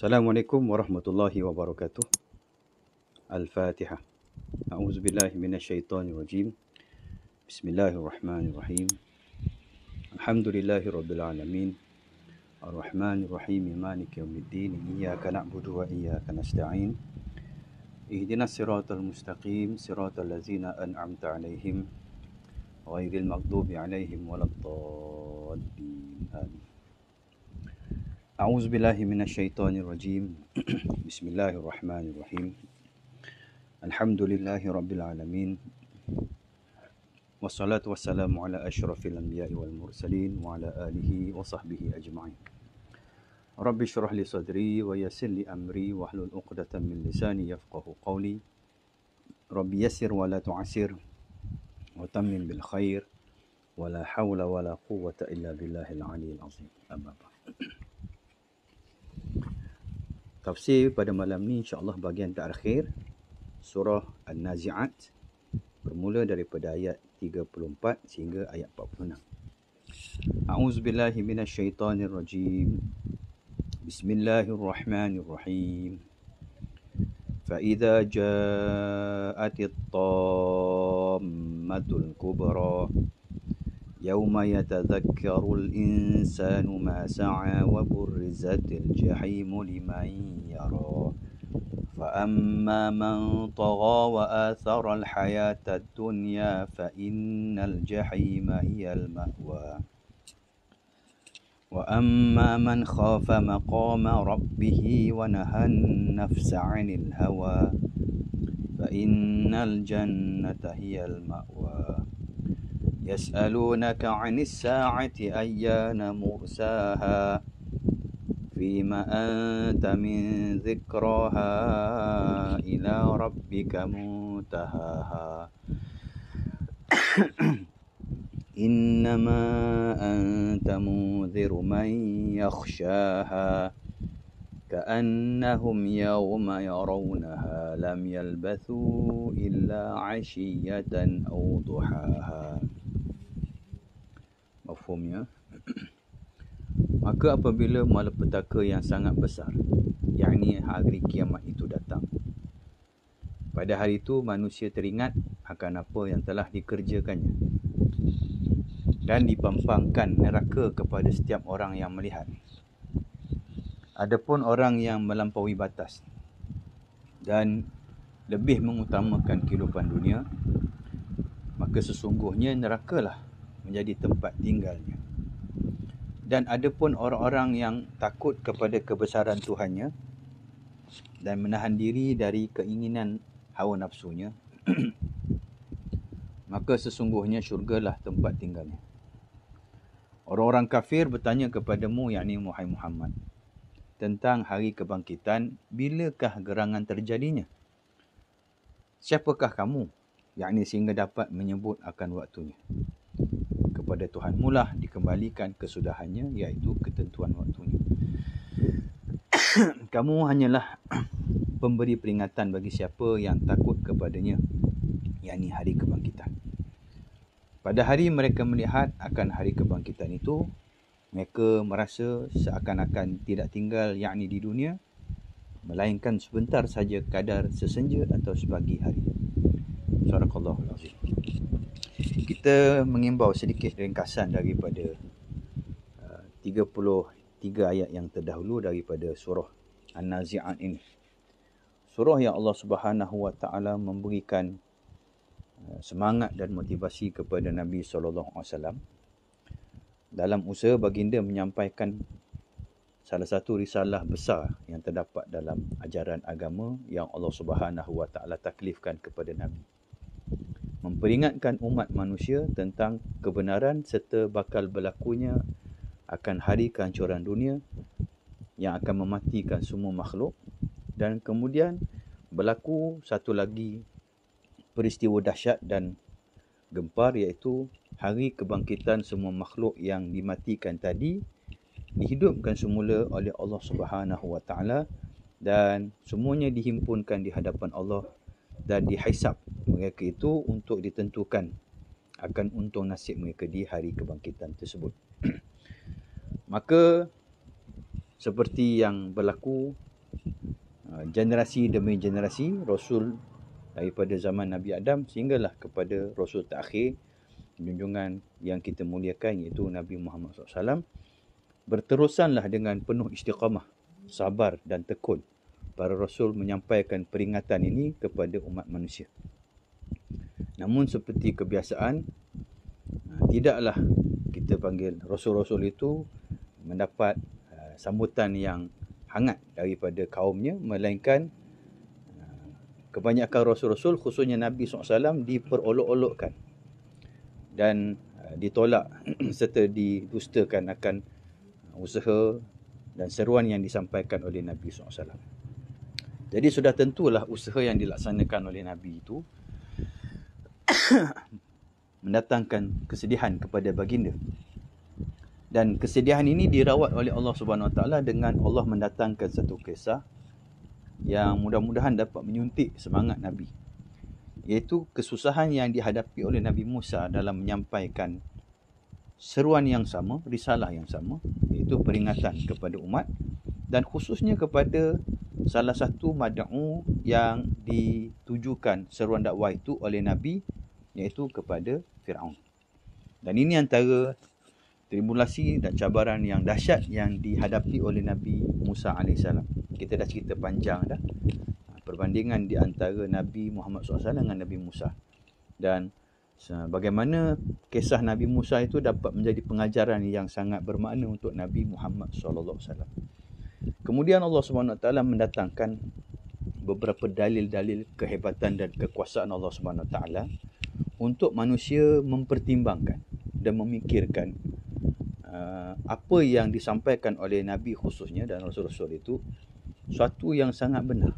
Assalamualaikum warahmatullahi wabarakatuh. Al-Fatihah. A'udzubillahi minasyaitonirrajim. Bismillahirrahmanirrahim. Alhamdulillahi rabbil alamin. Ar-Rahmanirrahim. Maliki yaumiddin. Iyyaka na'budu wa iyyaka nasta'in. Ihdinas siratal mustaqim, siratal ladzina an'amta 'alaihim ghairil maghdubi 'alaihim waladdallin. Amin. A'udzubillahi minasyaitonirrajim. Bismillahirrahmanirrahim. Alhamdulillahi rabbil alamin. Wassalatu wassalamu ala asyrafil anbiya'i wal mursalin wa ala alihi wa sahbihi ajma'in. Rabbi shrah li sadri wa yassir li amri wahlul 'uqdatam min lisani yafqahu qawli. Rabbi yassir wa la tu'assir wa tammim bil khair wa la hawla wa la quwwata illa billahil 'aliyyil 'azim. Amma ba'd. Tafsir pada malam ni insya-Allah bahagian terakhir surah An-Nazi'at bermula daripada ayat 34 sehingga ayat 46. A'udzubillahi minasyaitonirrajim. Bismillahirrahmanirrahim. فإذا جاءت الطامة الكبرى يوم يتذكر الإنسان ما سعى وبرزت الجحيم لمن يرى فأما من طغى وآثر الحياة الدنيا فإن الجحيم هي المأوى وأما من خاف مقام ربه ونهى النفس عن الهوى فإن الجنة هي المأوى يسألونك عن الساعة أيان مرساها فيما أنت من ذكراها إلى ربك منتهاها إنما أنت منذر من يخشاها كأنهم يوم يرونها لم يلبثوا إلا عشية أو ضحاها. Mafhumnya, maka apabila malapetaka yang sangat besar, yakni hari kiamat itu datang, pada hari itu manusia teringat akan apa yang telah dikerjakannya dan dipampangkan neraka kepada setiap orang yang melihat. Adapun orang yang melampaui batas dan lebih mengutamakan kehidupan dunia, maka sesungguhnya nerakalah menjadi tempat tinggalnya. Dan adapun orang-orang yang takut kepada kebesaran Tuhannya dan menahan diri dari keinginan hawa nafsunya, maka sesungguhnya syurgalah tempat tinggalnya. Orang-orang kafir bertanya kepadamu, yakni Wahai Muhammad, tentang hari kebangkitan, bilakah gerangan terjadinya? Siapakah kamu, yakni sehingga dapat menyebut akan waktunya? Kepada Tuhanmu lah dikembalikan kesudahannya, iaitu ketentuan waktunya. Kamu hanyalah pemberi peringatan bagi siapa yang takut kepadanya, yakni hari kebangkitan. Pada hari mereka melihat akan hari kebangkitan itu, mereka merasa seakan-akan tidak tinggal, yakni di dunia, melainkan sebentar saja kadar sesenja atau sebagi hari. Sadaqallahul azim. Kita mengimbau sedikit ringkasan daripada 33 ayat yang terdahulu daripada surah An-Nazi'at ini. Surah yang Allah Subhanahu wa taala memberikan semangat dan motivasi kepada Nabi SAW dalam usaha baginda menyampaikan salah satu risalah besar yang terdapat dalam ajaran agama yang Allah Subhanahu wa taala taklifkan kepada Nabi. Memperingatkan umat manusia tentang kebenaran serta bakal berlakunya akan hari kehancuran dunia yang akan mematikan semua makhluk, dan kemudian berlaku satu lagi peristiwa dahsyat dan gempar, iaitu hari kebangkitan semua makhluk yang dimatikan tadi dihidupkan semula oleh Allah Subhanahu wa taala dan semuanya dihimpunkan di hadapan Allah dan dihisap mereka itu untuk ditentukan akan untung nasib mereka di hari kebangkitan tersebut. Maka seperti yang berlaku generasi demi generasi Rasul daripada zaman Nabi Adam sehinggalah kepada Rasul terakhir, junjungan yang kita muliakan iaitu Nabi Muhammad SAW. Berterusanlah dengan penuh istiqamah, sabar dan tekun para Rasul menyampaikan peringatan ini kepada umat manusia. Namun seperti kebiasaan, tidaklah kita panggil Rasul-Rasul itu mendapat sambutan yang hangat daripada kaumnya, melainkan kebanyakan Rasul-Rasul khususnya Nabi SAW diperolok-olokkan dan ditolak serta didustakan akan usaha dan seruan yang disampaikan oleh Nabi SAW. Jadi sudah tentulah usaha yang dilaksanakan oleh Nabi itu mendatangkan kesedihan kepada baginda. Dan kesedihan ini dirawat oleh Allah Subhanahu Wa Taala dengan Allah mendatangkan satu kisah yang mudah-mudahan dapat menyuntik semangat Nabi, iaitu kesusahan yang dihadapi oleh Nabi Musa dalam menyampaikan seruan yang sama, risalah yang sama, iaitu peringatan kepada umat dan khususnya kepada salah satu mad'u yang ditujukan seruan dakwah itu oleh Nabi, iaitu kepada Firaun. Dan ini antara tribulasi dan cabaran yang dahsyat yang dihadapi oleh Nabi Musa AS. Kita dah cerita panjang dah perbandingan di antara Nabi Muhammad SAW dengan Nabi Musa. Dan bagaimana kisah Nabi Musa itu dapat menjadi pengajaran yang sangat bermakna untuk Nabi Muhammad SAW. Kemudian Allah SWT mendatangkan beberapa dalil-dalil kehebatan dan kekuasaan Allah SWT untuk manusia mempertimbangkan dan memikirkan apa yang disampaikan oleh Nabi khususnya dan Rasul-Rasul itu suatu yang sangat benar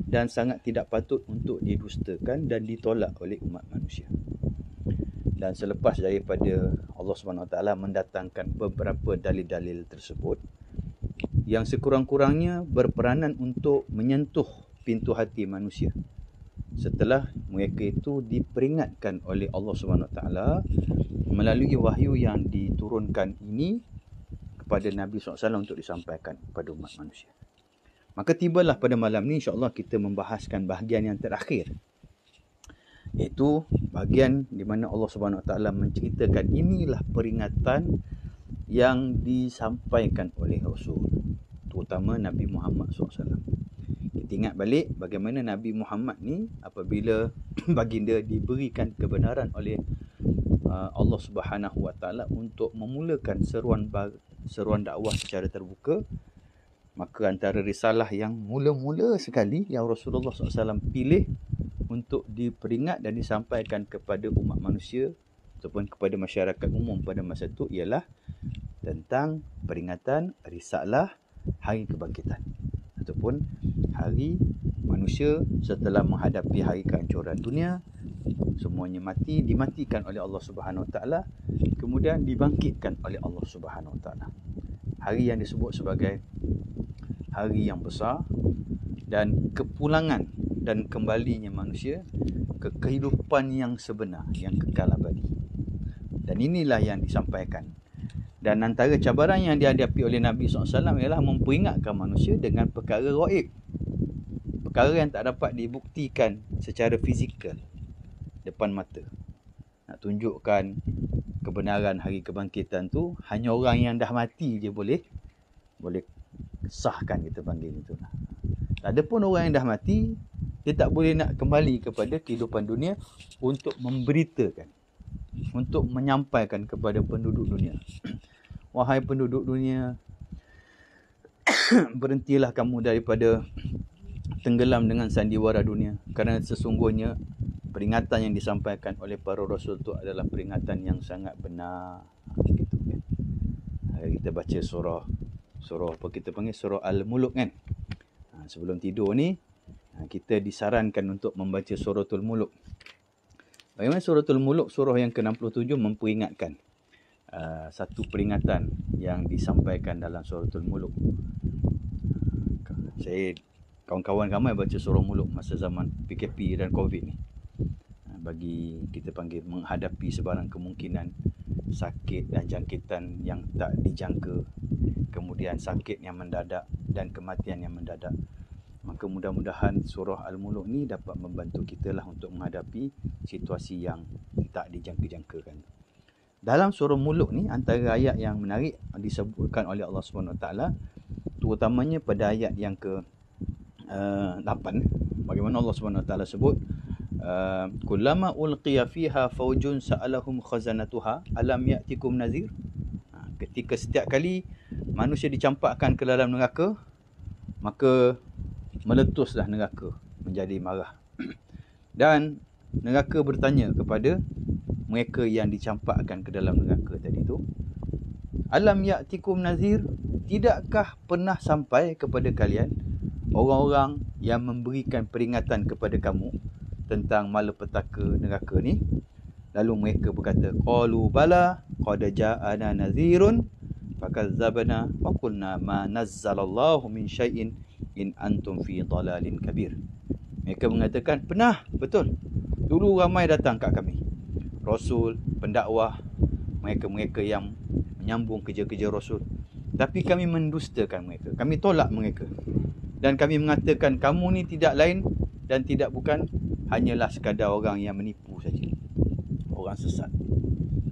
dan sangat tidak patut untuk didustakan dan ditolak oleh umat manusia. Dan selepas daripada Allah SWT mendatangkan beberapa dalil-dalil tersebut yang sekurang-kurangnya berperanan untuk menyentuh pintu hati manusia, setelah mereka itu diperingatkan oleh Allah SWT melalui wahyu yang diturunkan ini kepada Nabi SAW untuk disampaikan kepada umat manusia. Maka tibalah pada malam ni insyaAllah kita membahaskan bahagian yang terakhir, iaitu bahagian di mana Allah SWT menceritakan inilah peringatan yang disampaikan oleh Rasul, terutama Nabi Muhammad SAW. Kita ingat balik bagaimana Nabi Muhammad ni apabila baginda diberikan kebenaran oleh Allah Subhanahu Wa Taala untuk memulakan seruan dakwah secara terbuka, maka antara risalah yang mula-mula sekali yang Rasulullah SAW pilih untuk diperingat dan disampaikan kepada umat manusia ataupun kepada masyarakat umum pada masa itu ialah tentang peringatan risalah hari kebangkitan ataupun hari manusia setelah menghadapi hari kehancuran dunia, semuanya dimatikan oleh Allah Subhanahu Wa Taala, kemudian dibangkitkan oleh Allah Subhanahu Wa Taala. Hari yang disebut sebagai hari yang besar dan kepulangan dan kembalinya manusia ke kehidupan yang sebenar, yang kekal abadi. Dan inilah yang disampaikan. Dan antara cabaran yang dihadapi oleh Nabi SAW ialah memperingatkan manusia dengan perkara gaib, perkara yang tak dapat dibuktikan secara fizikal depan mata. Nak tunjukkan kebenaran hari kebangkitan tu hanya orang yang dah mati je boleh sahkan, kita panggil itulah. Adapun orang yang dah mati, dia tak boleh nak kembali kepada kehidupan dunia untuk memberitakan, untuk menyampaikan kepada penduduk dunia, wahai penduduk dunia, berhentilah kamu daripada tenggelam dengan sandiwara dunia, kerana sesungguhnya peringatan yang disampaikan oleh para rasul itu adalah peringatan yang sangat benar. Gitu kan. Kita baca surah apa kita panggil surah Al-Muluk kan. Sebelum tidur ni kita disarankan untuk membaca suratul Muluk. Bagaimana suratul Muluk, surah yang ke-67 memperingatkan satu peringatan yang disampaikan dalam suratul Muluk. Saya kawan-kawan ramai baca surah Muluk masa zaman PKP dan COVID ni. Bagi kita panggil menghadapi sebarang kemungkinan sakit dan jangkitan yang tak dijangka, kemudian sakit yang mendadak, dan kematian yang mendadak. Maka mudah-mudahan surah Al-Muluk ni dapat membantu kita lah untuk menghadapi situasi yang tak dijangka-jangkakan. Dalam surah Muluk ni, antara ayat yang menarik disebutkan oleh Allah SWT, terutamanya pada ayat yang ke-8, bagaimana Allah SWT sebut, kullama ulqiya fiha faujun sa'alahum khazanatuha alam ya'tikum nazir. Ketika setiap kali manusia dicampakkan ke dalam neraka, maka meletuslah neraka menjadi marah. Dan neraka bertanya kepada mereka yang dicampakkan ke dalam neraka tadi tu, alam ya'tikum nazir, tidakkah pernah sampai kepada kalian orang-orang yang memberikan peringatan kepada kamu tentang malapetaka neraka ni? Lalu mereka berkata, qalu bala qad ja'ana nazirun fakazzabna wa qulna ma nazzalallahu min syai'in in antum fi dalalin kabir. Mereka mengatakan, pernah, betul. Dulu ramai datang kat kami rasul, pendakwah, mereka-mereka yang menyambung kerja-kerja rasul, tapi kami mendustakan mereka, kami tolak mereka, dan kami mengatakan kamu ni tidak lain dan tidak bukan hanyalah sekadar orang yang menipu saja, orang sesat.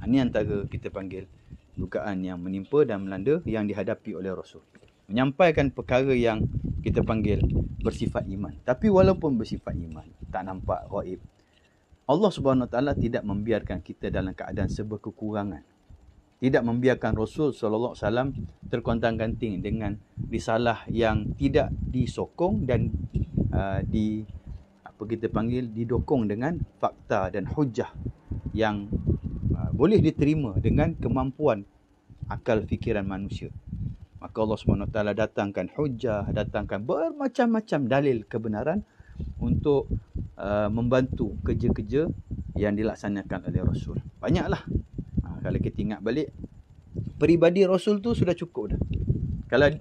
Ini antara kita panggil dugaan yang menimpa dan melanda yang dihadapi oleh rasul, menyampaikan perkara yang kita panggil bersifat iman. Tapi walaupun bersifat iman, tak nampak gaib, Allah SWT tidak membiarkan kita dalam keadaan serba kekurangan. Tidak membiarkan Rasul SAW terkontang-ganting dengan risalah yang tidak disokong dan didokong dengan fakta dan hujah yang boleh diterima dengan kemampuan akal fikiran manusia. Maka Allah SWT datangkan hujah, datangkan bermacam-macam dalil kebenaran untuk membantu kerja-kerja yang dilaksanakan oleh Rasul. Banyaklah. Kalau kita ingat balik, peribadi Rasul tu sudah cukup dah.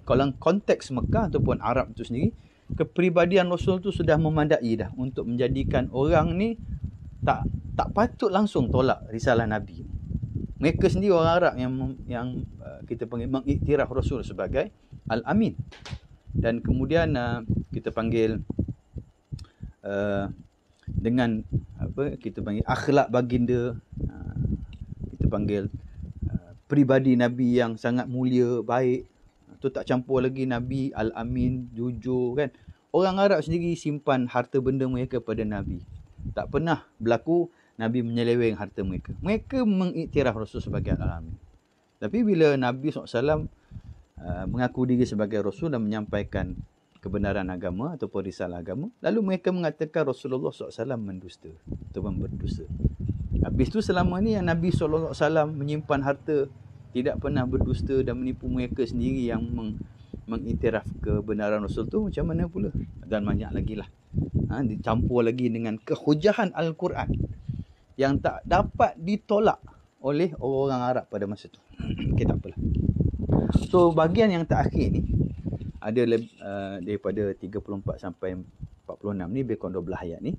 Kalau konteks Mekah ataupun Arab itu sendiri, kepribadian Rasul tu sudah memadai dah untuk menjadikan orang ni tak patut langsung tolak risalah Nabi. Mereka sendiri orang Arab yang kita panggil mengiktiraf Rasul sebagai Al-Amin. Dan kemudian kita panggil dengan kita panggil akhlak baginda, kita panggil peribadi Nabi yang sangat mulia, baik. Tu tak campur lagi Nabi Al-Amin, jujur kan. Orang Arab sendiri simpan harta benda mereka pada Nabi. Tak pernah berlaku Nabi menyeleweng harta mereka. Mereka mengiktiraf Rasul sebagai Al-Amin. Tapi bila Nabi SAW mengaku diri sebagai Rasul dan menyampaikan kebenaran agama ataupun risalah agama, lalu mereka mengatakan Rasulullah SAW mendusta ataupun berdusta. Habis tu selama ni yang Nabi SAW menyimpan harta, tidak pernah berdusta dan menipu mereka sendiri yang mengiktiraf kebenaran Rasul tu, macam mana pula? Dan banyak lagi lah. Dicampur lagi dengan kehujahan Al-Quran yang tak dapat ditolak oleh orang Arab pada masa tu. Okay, tak apalah. So bahagian yang terakhir ni ada daripada 34 sampai 46 ni, lebih kurang 12 ayat ni,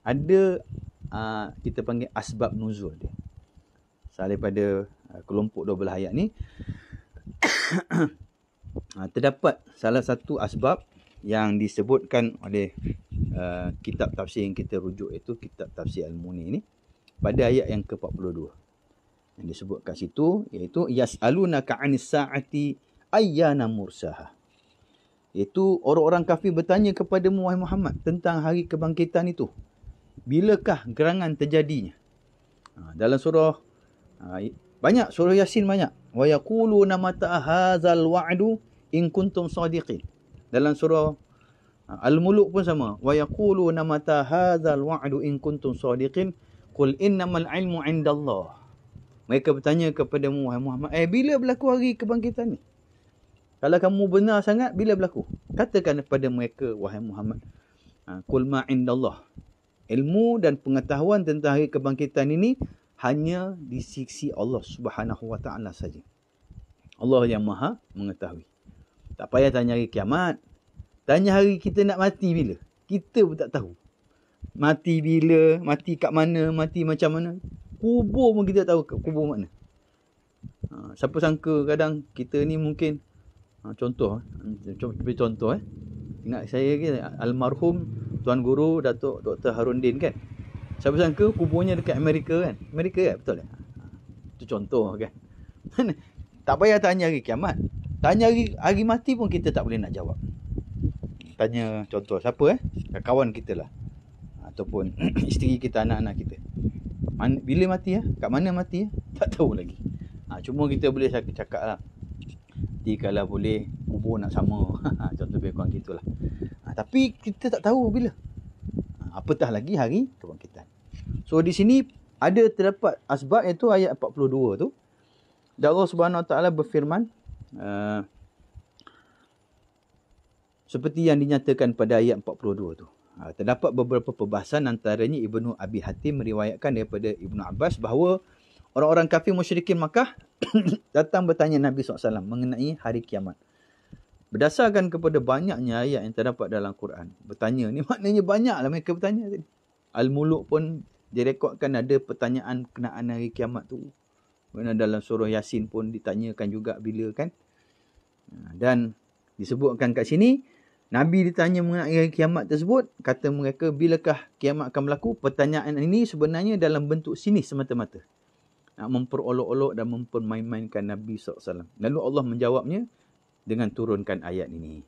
ada kita panggil asbab nuzul dia. Daripada kelompok 12 ayat ni terdapat salah satu asbab yang disebutkan oleh kitab tafsir yang kita rujuk, iaitu kitab tafsir Al-Muni ni, pada ayat yang ke-42 yang disebut kat situ, iaitu yas'alunaka 'anis sa'ati ayyana mursaha. Iaitu orang-orang kafir bertanya kepadamu wahai Muhammad tentang hari kebangkitan itu, bilakah gerangan terjadinya? Dalam surah banyak, surah Yasin banyak, wa yaquluna mata hadzal wa'du in kuntum shadiqin. Dalam surah Al-Muluk pun sama, wa yaquluna mata hadzal wa'du in kuntum shadiqin qul innamal ilmu 'indallah. Mereka bertanya kepadamu wahai Muhammad, bila berlaku hari kebangkitan ni? Kalau kamu benar sangat, bila berlaku? Katakan kepada mereka wahai Muhammad, qul ma 'indallah. Ilmu dan pengetahuan tentang hari kebangkitan ini hanya di sisi Allah Subhanahu wa taala saja. Allah yang Maha mengetahui. Tak payah tanya hari kiamat. Tanya hari kita nak mati bila. Kita pun tak tahu. Mati bila, mati kat mana, mati macam mana. Kubur pun kita tahu kubur mana. Siapa sangka kadang kita ni mungkin Contoh, beri contoh. Ingat saya ke almarhum Tuan Guru Datuk Dr. Harundin kan. Siapa sangka kuburnya dekat Amerika kan. Amerika kan, betul tak? Itu contoh kan. Tak payah tanya hari kiamat. Tanya hari mati pun kita tak boleh nak jawab. Tanya contoh siapa kawan kita lah. Ataupun isteri kita, anak-anak kita. Bila mati kat mana mati tak tahu lagi. Cuma kita boleh cakap lah. Kalau boleh kubur nak sama. Contoh lebih kurang gitulah. Tapi kita tak tahu bila. Apatah lagi hari kebangkitan. So di sini ada terdapat asbab, iaitu ayat 42 tu. Dan Allah Subhanahu Wa Taala berfirman seperti yang dinyatakan pada ayat 42 tu. Terdapat beberapa perbahasan, antaranya Ibnu Abi Hatim meriwayatkan daripada Ibnu Abbas bahawa orang-orang kafir musyrikin Makkah datang bertanya Nabi SAW mengenai hari kiamat. Berdasarkan kepada banyaknya ayat yang terdapat dalam Quran. Bertanya ni maknanya banyaklah mereka bertanya tadi. Al-Muluk pun direkodkan ada pertanyaan kenaan hari kiamat tu. Kerana dalam surah Yasin pun ditanyakan juga bila kan. Dan disebutkan kat sini, Nabi ditanya mengenai hari kiamat tersebut, kata mereka, bilakah kiamat akan berlaku? Pertanyaan ini sebenarnya dalam bentuk sinis semata-mata. Nak memperolok-olok dan mempermain-mainkan Nabi SAW. Lalu Allah menjawabnya dengan turunkan ayat ini.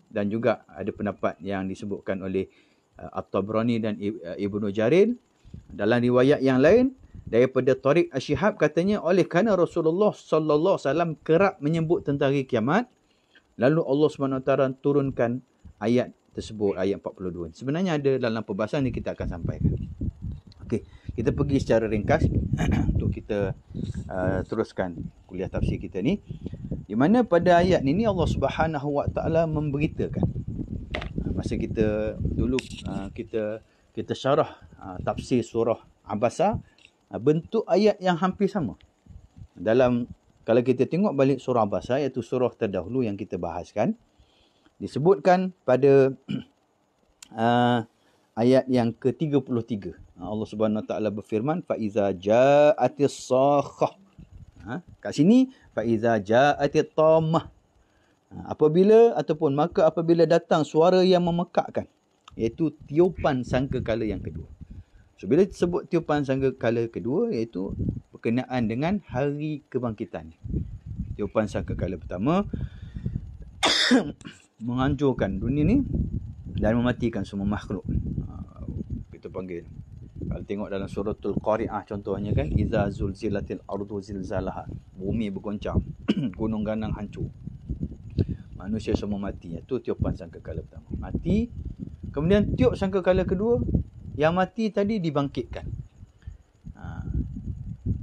Dan juga ada pendapat yang disebutkan oleh At-Tabrani dan Ibnu Jarir. Dalam riwayat yang lain, daripada Tariq Ash-Shihab katanya, oleh kerana Rasulullah SAW kerap menyebut tentang hari kiamat, lalu Allah SWT turunkan ayat tersebut, ayat 42. Sebenarnya ada dalam perbahasan yang kita akan sampaikan. Okey, kita pergi secara ringkas untuk kita teruskan kuliah tafsir kita ni. Di mana pada ayat ini Allah Subhanahu Wa Taala memberitakan. Masa kita dulu kita syarah tafsir surah Abasa, bentuk ayat yang hampir sama. Dalam kalau kita tengok balik surah Abasa, iaitu surah terdahulu yang kita bahaskan, disebutkan pada ayat yang ke-33. Allah Subhanahu Wa Taala berfirman, fa iza ja'atis sakhah. Kat sini fa iza ja'atit tammah. Apabila ataupun maka apabila datang suara yang memekakkan, iaitu tiupan sangkakala yang kedua. So bila disebut tiupan sangkakala kedua, iaitu berkenaan dengan hari kebangkitan. Tiupan sangkakala pertama menghancurkan dunia ni dan mematikan semua makhluk. Kita panggil, kalau tengok dalam suratul Qari'ah contohnya kan, iza zulzilatil ardu zilzalaha, bumi bergoncang, gunung ganang hancur, manusia semua mati. Itu tiupan sangkakala pertama, mati. Kemudian tiup sangkakala kedua, yang mati tadi dibangkitkan.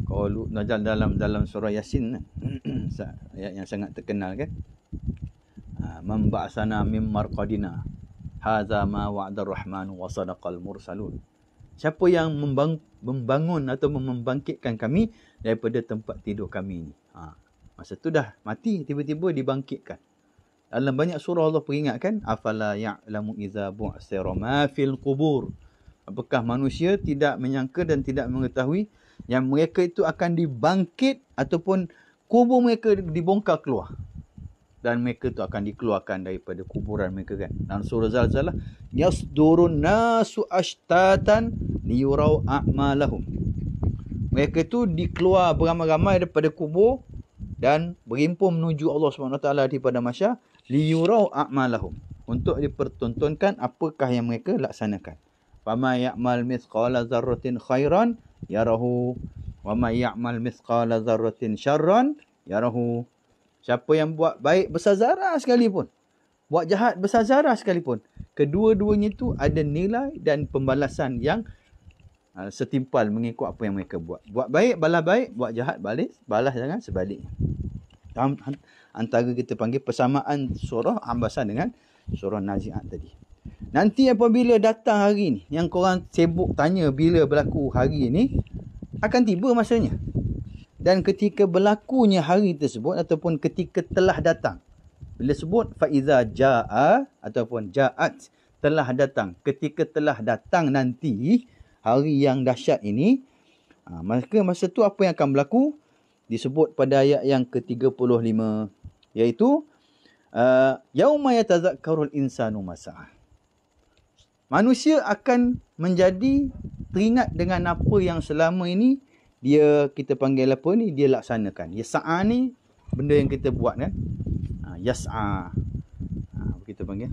Kalau dalam surah Yasin ayat yang sangat terkenal kan, man ba'sana mim marqadina hadza ma wa'ada ar-rahman wa sadaqal mursalun. Siapa yang membangun atau membangkitkan kami daripada tempat tidur kami ni. Masa tu dah mati, tiba-tiba dibangkitkan. Dalam banyak surah Allah peringatkan, afala ya'lamu idza bu'sira ma fil qubur. Apakah manusia tidak menyangka dan tidak mengetahui yang mereka itu akan dibangkit ataupun kubur mereka dibongkar keluar. Dan mereka itu akan dikeluarkan daripada kuburan mereka kan. Dalam surah Zalzalah, yasdurun nasu ashtatan liyurau a'malahum. Mereka itu dikeluar beramai-ramai daripada kubur dan berhimpun menuju Allah SWT di pada mahsyar, liyurau a'malahum, untuk dipertontonkan apakah yang mereka laksanakan. Fama ya'mal mithqala dzarratin khairan yarahu wa may ya'mal mithqala dzarratin syarran yarahu. Siapa yang buat baik besar zarah sekalipun, buat jahat besar zarah sekalipun, kedua-duanya itu ada nilai dan pembalasan yang setimpal mengikut apa yang mereka buat. Buat baik balas baik, buat jahat balas jangan sebaliknya. Antara kita panggil persamaan surah Abasa dengan surah Nazi'at tadi. Nanti apabila datang hari ni, yang korang sibuk tanya bila berlaku hari ni, akan tiba masanya. Dan ketika berlakunya hari tersebut ataupun ketika telah datang, bila sebut faiza jaa ataupun jaat, telah datang, ketika telah datang nanti hari yang dahsyat ini, maka masa tu apa yang akan berlaku? Disebut pada ayat yang ke-35, iaitu Yauma yatazakkarul insanu ma sa'ah. Manusia akan menjadi teringat dengan apa yang selama ini kita panggil apa ni, dia laksanakan. Yas'a ni benda yang kita buat kan. Yas'a. Kita panggil.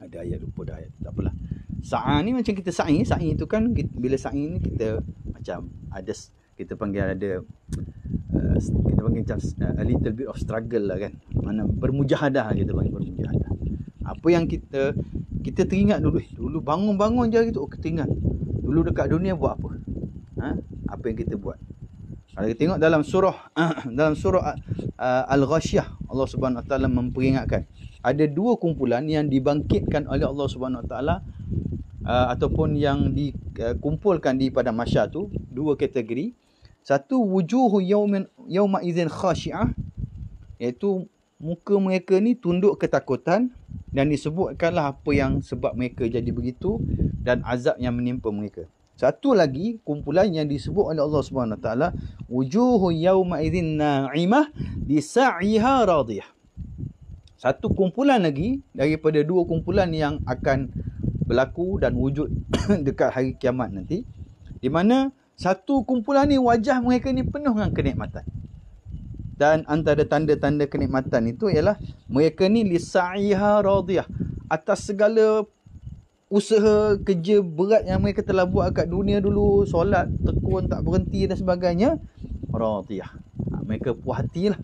Ada ayat, lupa dah ayat. Tak apalah. Sa'a ni macam kita sa'i. Sa'i tu kan, bila sa'i ni kita macam ada, kita panggil ada, kita panggil macam a little bit of struggle lah kan. Mana bermujahadah, kita panggil bermujahadah. Apa yang kita teringat dulu. Dulu bangun-bangun je gitu, kita ingat. Dulu dekat dunia buat apa? Apa yang kita buat? Kalau kita tengok dalam surah Al-Ghasyiyah, Allah Subhanahu Wa Taala memperingatkan ada dua kumpulan yang dibangkitkan oleh Allah Subhanahu Wa Taala ataupun yang dikumpulkan di padang mahsyar tu, dua kategori. Satu, wujuhu yauma idzin khashi'ah, iaitu muka mereka ni tunduk ketakutan, dan disebutkanlah apa yang sebab mereka jadi begitu dan azab yang menimpa mereka. Satu lagi kumpulan yang disebut oleh Allah Subhanahu Wa Taala, wujuhu yauma idzin na'imah bi sa'iha radiyah. Satu kumpulan lagi daripada dua kumpulan yang akan berlaku dan wujud dekat hari kiamat nanti, di mana satu kumpulan ni wajah mereka ni penuh dengan kenikmatan. Dan antara tanda-tanda kenikmatan itu ialah mereka ni li sa'iha radiyah, atas segala usaha kerja berat yang mereka telah buat kat dunia dulu, solat tekun tak berhenti dan sebagainya, radiyah. Mereka puas hatilah.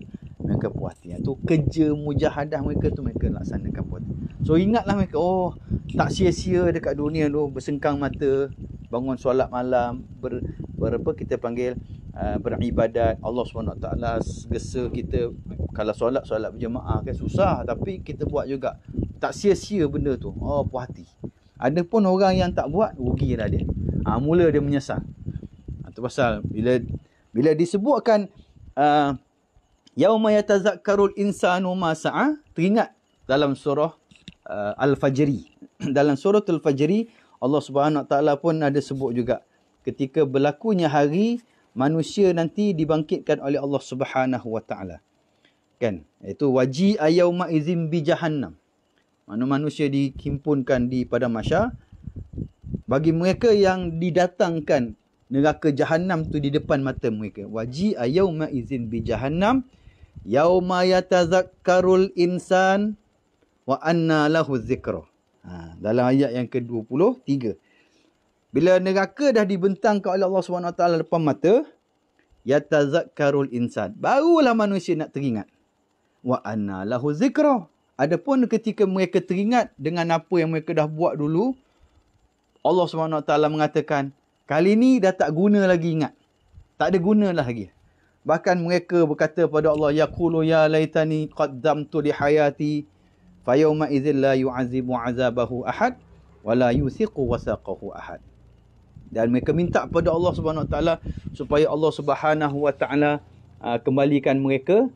Mereka puas hati. Itu kerja mujahadah mereka tu, mereka laksanakan puas hati. So ingatlah mereka, oh tak sia-sia dekat dunia tu bersengkang mata, bangun solat malam, kita panggil beribadat. Allah SWT gesa kita, kalau solat berjemaah kan susah, tapi kita buat juga. Tak sia-sia benda tu. Oh, puas hati. Ada pun orang yang tak buat, rugi dah dia. Mula dia menyesal. Itu pasal bila disebutkan yauma yatazakkarul insanu ma sa'a, teringat dalam surah Al-Fajri. Dalam surah Al-Fajri, Allah Subhanahu Wa Taala pun ada sebut juga ketika berlakunya hari manusia nanti dibangkitkan oleh Allah Subhanahu Wa Taala. Kan? Itu waji'a yauma idzin bi jahannam. Mana manusia dihimpunkan di padang mahsyar. Bagi mereka yang didatangkan neraka Jahannam tu di depan mata mereka. Waji'a yauma idzin bi jahannam yauma yatazakkarul insan wa anna lahu dzikra. Dalam ayat yang ke-23. Bila neraka dah dibentangkan oleh Allah SWT depan mata, yatazakkarul insan, barulah manusia nak teringat. Wa anna lahu dzikra. Adapun ketika mereka teringat dengan apa yang mereka dah buat dulu, Allah SWT mengatakan, kali ni dah tak guna lagi ingat. Tak ada guna lah lagi. Bahkan mereka berkata pada Allah, yaqulu ya laitani qaddamtu li hayati fayawma idzil la yu'azibu 'azabahu ahad wa la yuthiqu wasaqahu ahad. Dan mereka minta pada Allah Subhanahu Wa Taala supaya Allah Subhanahu Wa Taala kembalikan mereka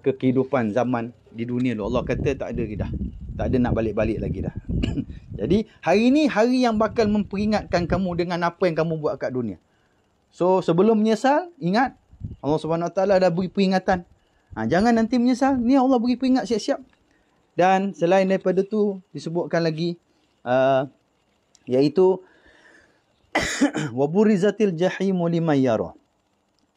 ke kehidupan zaman di dunia dulu. Allah kata tak ada dah. Tak ada nak balik-balik lagi dah. Jadi hari ni hari yang bakal memperingatkan kamu dengan apa yang kamu buat kat dunia. So sebelum menyesal, ingat Allah Subhanahu Wa Taala dah beri peringatan. Jangan nanti menyesal. Ni Allah beri peringat siap-siap. Dan selain daripada tu disebutkan lagi iaitu waburizatil jahimu liman yara.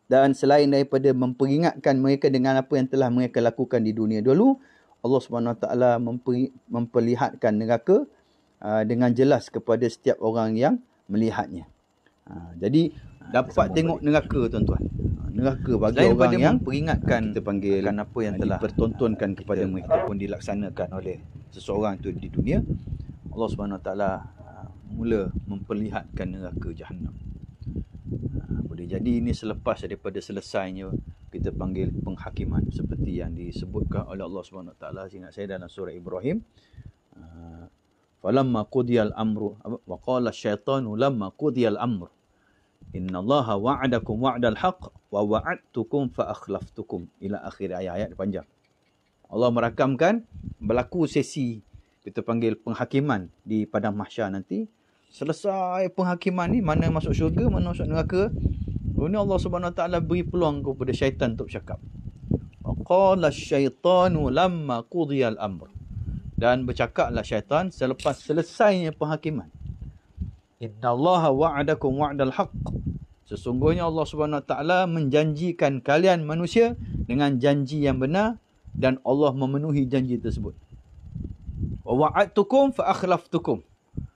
Dan selain daripada memperingatkan mereka dengan apa yang telah mereka lakukan di dunia dulu, Allah Subhanahu Wa Taala memperlihatkan neraka dengan jelas kepada setiap orang yang melihatnya. Jadi dapat tengok neraka, tuan-tuan. Neraka bagi selain orang yang memperingatkan, kita panggil apa yang telah dipertontonkan kepada mereka pun dilaksanakan oleh seseorang itu di dunia. Allah Subhanahu Wa Taala mula memperlihatkan neraka Jahannam. Boleh jadi ini selepas daripada selesainya kita panggil penghakiman seperti yang disebutkan oleh Allah Subhanahu Wa Taala, ingat saya dalam surah Ibrahim, falamma qudiyal amru wa qala asyaitanu lamma qudiyal amru innallaha wa'adakum wa'dal haqq wa wa'adtukum fa akhlaftukum, ila akhir ayat panjang. Allah merakamkan berlaku sesi kita panggil penghakiman di padang mahsyar nanti. Selesai penghakiman ni, mana masuk syurga, mana masuk neraka. Ini Allah Subhanahu Wa Taala beri peluang kepada syaitan untuk bercakap. qala asyaitanu lamma qudiyal amr. Dan bercakaplah syaitan selepas selesainya penghakiman. Innallaha wa'adakum wa'dal haqq. Sesungguhnya Allah Subhanahu Wa Taala menjanjikan kalian manusia dengan janji yang benar dan Allah memenuhi janji tersebut. Wa wa'adtukum fa akhlaftukum.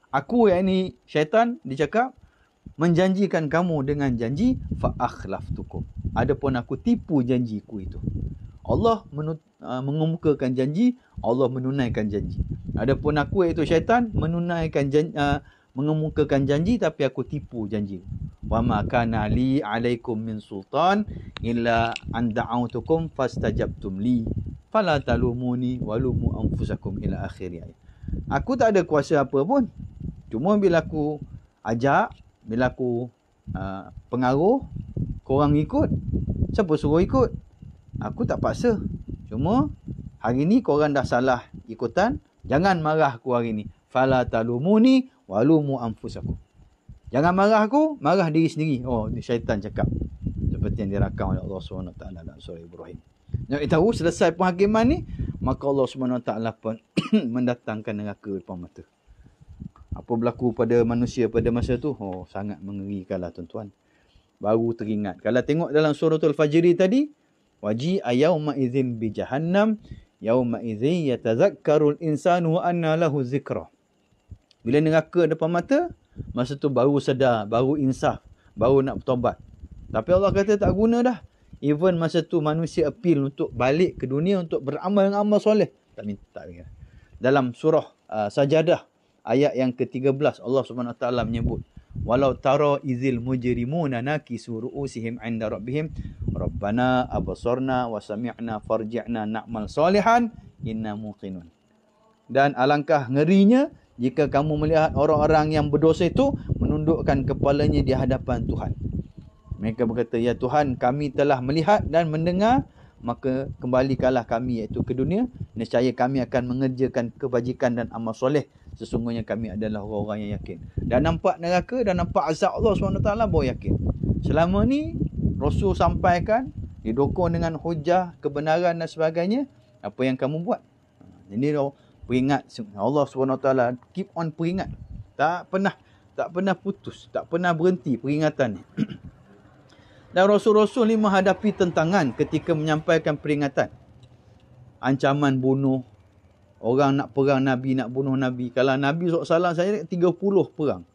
Aku, yang ini syaitan, dicakap menjanjikan kamu dengan janji fa akhlaftukum. Adapun aku tipu janjiku itu. Allah mengemukakan janji, Allah menunaikan janji. Adapun aku, iaitu syaitan, mengemukakan janji tapi aku tipu janji. Wa ma kana li alaikum min sultan illa an da'autukum fastajabtum li fala talumuni walumu anfusakum ila akhir ayat. Aku tak ada kuasa apa pun. Cuma bila aku ajak, bila aku pengaruh, korang ikut. Siapa suruh ikut? Aku tak paksa. Cuma hari ni korang dah salah ikutan, jangan marah aku hari ni. Fala talumuni walumu anfusakum. Jangan marah aku, marah diri sendiri. Oh, ni syaitan cakap. Seperti yang dirakam oleh Allah SWT dalam surah Ibrahim. Nak tahu selesai penghakiman ni, maka Allah SWT pun mendatangkan neraka depan mata. Apa berlaku pada manusia pada masa tu? Oh, sangat mengerikanlah tuan-tuan. Baru teringat. Kalau tengok dalam suratul Fajri tadi, waji ayauma idzin bi jahannam yauma idzin yatazakkarul insanu wa anna lahu zikra. Bila neraka depan mata, masa tu baru sedar, baru insaf, baru nak bertobat. Tapi Allah kata tak guna dah. Even masa tu manusia appeal untuk balik ke dunia untuk beramal dengan amal soleh. Tak minta. Dalam surah Sajadah ayat yang ke-13 Allah SWT menyebut, walau tara izil mujrimuna nakisu ru'usihim 'inda rabbihim rabbana absarna wa sami'na farji'na na'mal salihan inna muqinun. Dan alangkah ngerinya jika kamu melihat orang-orang yang berdosa itu menundukkan kepalanya di hadapan Tuhan. Mereka berkata, ya Tuhan, kami telah melihat dan mendengar, maka kembalikanlah kami iaitu ke dunia. Nescaya kami akan mengerjakan kebajikan dan amal soleh. Sesungguhnya kami adalah orang-orang yang yakin. Dan nampak neraka dan nampak azab Allah SWT baru yakin. Selama ni Rasul sampaikan, didukung dengan hujah, kebenaran dan sebagainya. Apa yang kamu buat? Jadi peringat Allah SWT, keep on peringat. Tak pernah putus, tak pernah berhenti peringatan ni. Dan Rasul-Rasul ni menghadapi tentangan ketika menyampaikan peringatan. Ancaman bunuh. Orang nak perang Nabi, nak bunuh Nabi. Kalau Nabi SAW saya 30 perang.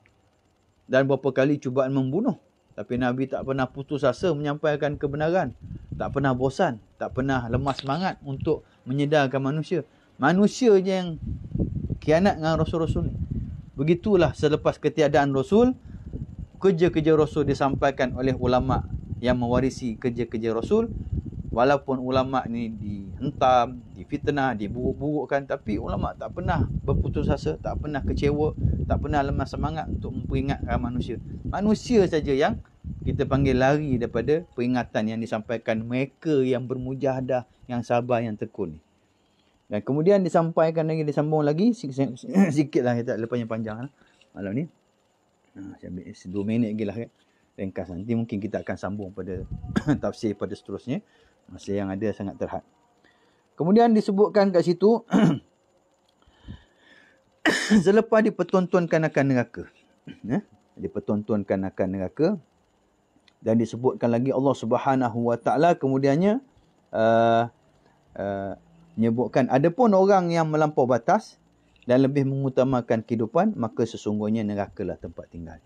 Dan berapa kali cubaan membunuh. Tapi Nabi tak pernah putus asa menyampaikan kebenaran. Tak pernah bosan. Tak pernah lemah semangat untuk menyedarkan manusia. Manusia je yang khianat dengan Rasul-Rasul ni. Begitulah selepas ketiadaan Rasul, kerja-kerja Rasul disampaikan oleh ulama' yang mewarisi kerja-kerja Rasul. Walaupun ulama' ni dihentam, difitnah, diburuk-burukkan, tapi ulama' tak pernah berputus asa, tak pernah kecewa, tak pernah lemah semangat untuk memperingatkan manusia. Manusia saja yang kita panggil lari daripada peringatan yang disampaikan mereka yang bermujahadah, yang sabar, yang tekun ni. Dan kemudian disampaikan lagi, disambung lagi sikit lah, kita tak lepas yang panjang lah malam ni. Saya ambil 2 minit lagi lah kan. Ringkas, nanti mungkin kita akan sambung pada tafsir pada seterusnya. Masa yang ada sangat terhad. Kemudian disebutkan kat situ selepas dipertontonkan akan neraka. Dipertontonkan akan neraka. Dan disebutkan lagi Allah Subhanahu Wa Taala kemudiannya menyebutkan adapun orang yang melampau batas dan lebih mengutamakan kehidupan, maka sesungguhnya nerakalah tempat tinggal.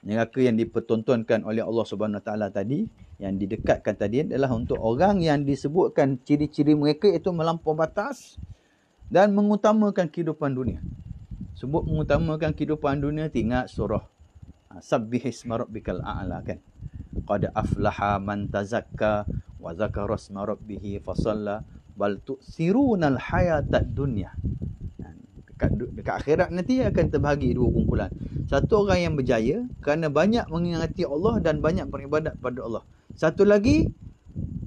Neraka yang dipertontonkan oleh Allah Subhanahu Wa Taala tadi, yang didekatkan tadi adalah untuk orang yang disebutkan ciri-ciri mereka itu melampau batas dan mengutamakan kehidupan dunia. Sebut mengutamakan kehidupan dunia, ingat surah Sabbihisma rabbikal a'la kan. Qad aflaha man tazakka wa zakara isma rabbih fasalla bal tu'sirunal hayatad dunya. Dekat akhirat nanti akan terbahagi 2 kumpulan. Satu orang yang berjaya kerana banyak mengingati Allah dan banyak beribadat pada Allah. Satu lagi,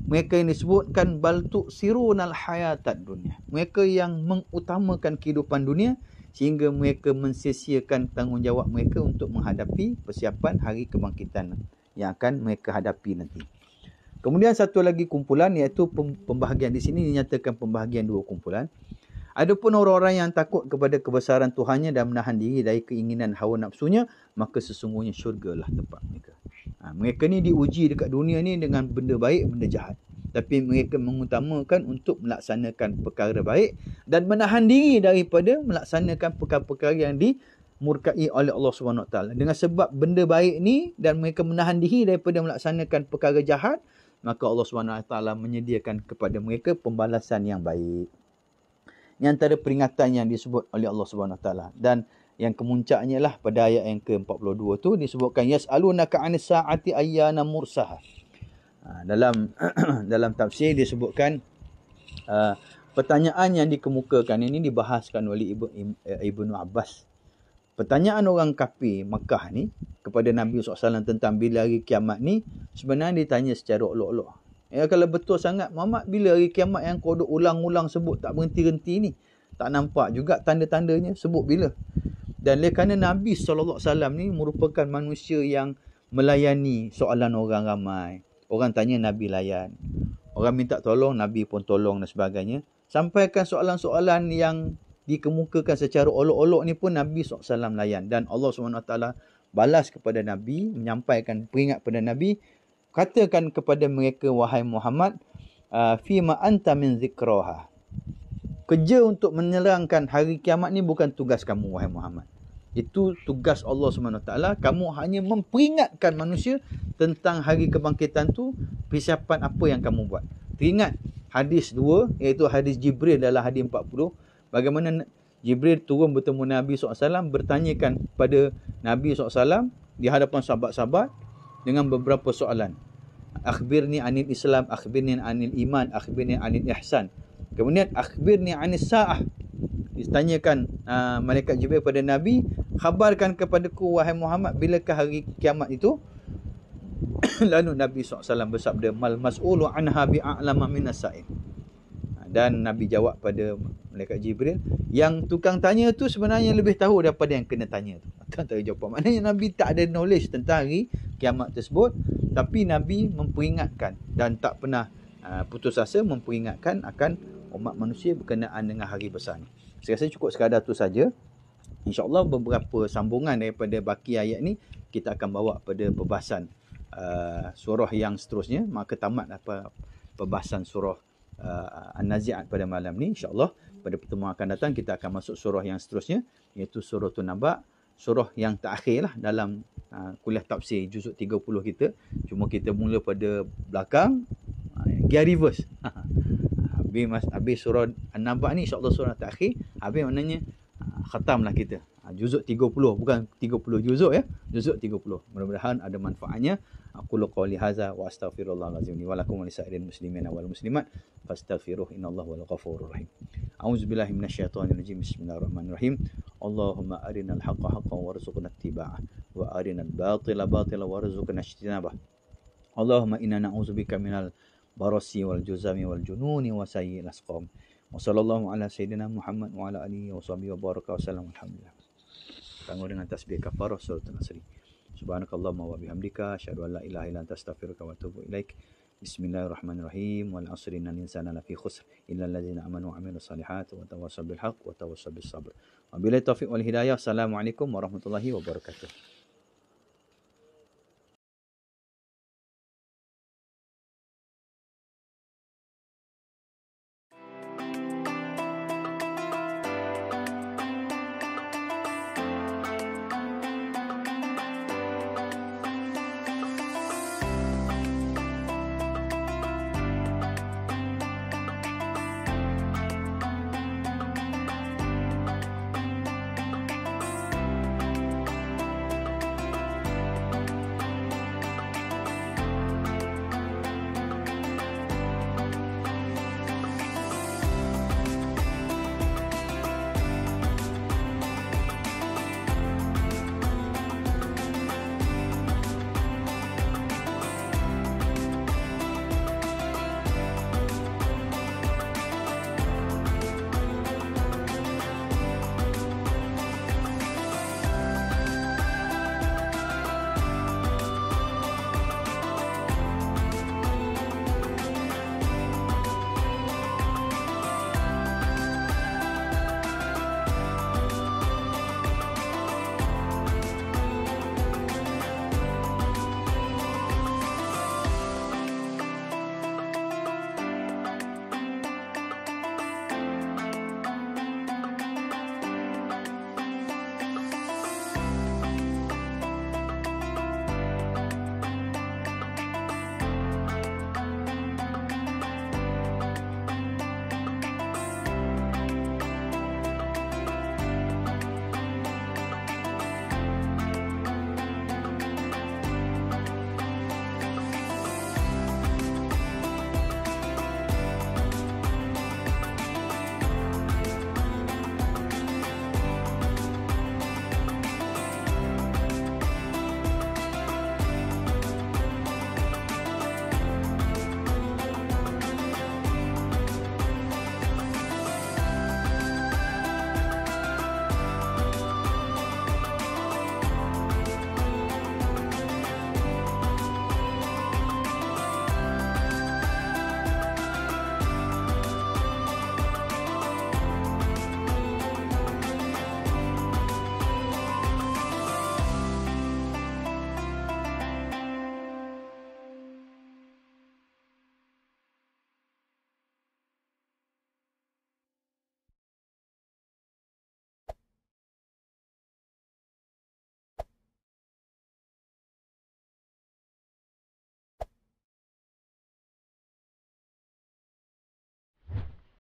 mereka yang disebutkan bal tu'sirunal hayatad dunya. Mereka yang mengutamakan kehidupan dunia sehingga mereka mensia-siakan tanggungjawab mereka untuk menghadapi persiapan hari kebangkitan yang akan mereka hadapi nanti. Kemudian satu lagi kumpulan, iaitu pembahagian di sini dinyatakan pembahagian dua kumpulan. Adapun orang-orang yang takut kepada kebesaran Tuhannya dan menahan diri dari keinginan hawa nafsunya, maka sesungguhnya syurga lah tempat mereka. Mereka ni diuji dekat dunia ni dengan benda baik, benda jahat. Tapi mereka mengutamakan untuk melaksanakan perkara baik dan menahan diri daripada melaksanakan perkara-perkara yang dimurkai oleh Allah SWT. Dengan sebab benda baik ni dan mereka menahan diri daripada melaksanakan perkara jahat, maka Allah SWT menyediakan kepada mereka pembalasan yang baik. Ini antara peringatan yang disebut oleh Allah SWT. Dan yang kemuncaknya lah pada ayat yang ke-42 tu disebutkan yas'alunaka 'anis sa'ati ayyana mursaha. Dalam tafsir disebutkan pertanyaan yang dikemukakan ini dibahaskan oleh Ibnu Abbas. Pertanyaan orang kafir Makkah ni kepada Nabi SAW tentang bila hari kiamat ni sebenarnya ditanya secara olok-olok. Kalau betul sangat, Muhammad, bila hari kiamat yang kau duk ulang-ulang sebut tak berhenti-henti ni? Tak nampak juga tanda-tandanya, sebut bila? Dan oleh kerana Nabi SAW ni merupakan manusia yang melayani soalan orang ramai. Orang tanya, Nabi layan. Orang minta tolong, Nabi pun tolong dan sebagainya. Sampaikan soalan-soalan yang dikemukakan secara olok-olok ni pun Nabi SAW layan. Dan Allah SWT balas kepada Nabi, menyampaikan peringat kepada Nabi, katakan kepada mereka, wahai Muhammad, fima anta min zikraha. Kerja untuk menerangkan hari kiamat ni bukan tugas kamu, wahai Muhammad. Itu tugas Allah SWT. Kamu hanya memperingatkan manusia tentang hari kebangkitan tu, persiapan apa yang kamu buat. Teringat hadis 2, iaitu hadis Jibril dalam hadis 40. Bagaimana Jibril turun bertemu Nabi SAW, bertanyakan pada Nabi SAW di hadapan sahabat-sahabat dengan beberapa soalan. Akhbirni anil Islam, akhbirni anil iman, akhbirni anil ihsan. Kemudian akhbirni anis sa'ah. Ditanyakan malaikat Jibril pada Nabi, khabarkan kepadaku wahai Muhammad, bilakah hari kiamat itu? Lalu Nabi SAW bersabda, mal mas'ulu anha bi'a'lama minas sa'il. Dan Nabi jawab pada malaikat Jibril, yang tukang tanya tu sebenarnya lebih tahu daripada yang kena tanya tu. Antara jawapan. Maknanya Nabi tak ada knowledge tentang hari kiamat tersebut, tapi Nabi memperingatkan dan tak pernah putus asa memperingatkan akan umat manusia berkenaan dengan hari besar ni. Saya rasa cukup sekadar tu saja. InsyaAllah beberapa sambungan daripada baki ayat ni kita akan bawa pada perbahasan surah yang seterusnya. Maka tamatlah perbahasan surah An-Nazi'at pada malam ni. InsyaAllah pada pertemuan akan datang kita akan masuk surah yang seterusnya, iaitu surah An-Naba, surah yang terakhir lah dalam kuliah tafsir juzuk 30 kita. Cuma kita mula pada belakang, gear reverse. Habis surah An-Naba ni insyaAllah surah terakhir. Habis maknanya khatamlah kita. Juzuk 30, bukan 30 juzuk ya. Juzuk 30. Mudah-mudahan ada manfaatnya. Aku qawli hadza wa astaghfirullahalazim li wa lakum wa lisa'iril muslimin wal muslimat fastaghfiruhu innallaha wal ghafurur rahim. A'udzubillahi minasyaitonir rajim. Bismillahirrahmanirrahim. Allahumma arinal haqqa haqqan warzuqna ittiba'ah wa arinal batila batilan warzuqna ijtinabah. Allahumma inna na'udzubika minal barasi wal juzami wal jununi wa sayyi'il asqam. Wa sallallahu ala sayyidina Muhammad wa ala alihi wa sahbihi wa baraka wa sallam. Alhamdulillah. Tangguh dengan tasbih kafarah surah An-Nasr. Subhanakallahumma wa bihamdika asyhadu an la ilaha illa anta astaghfiruka wa atubu ilaik. Bismillahirrahmanirrahim. Wal 'asri innal insana lafi khusr illa allazina amanu wa 'amilus salihati wa tawassaw bil haqq wa tawassaw bis sabr. Wabillahi taufiq wal hidayah. Assalamualaikum warahmatullahi wabarakatuh.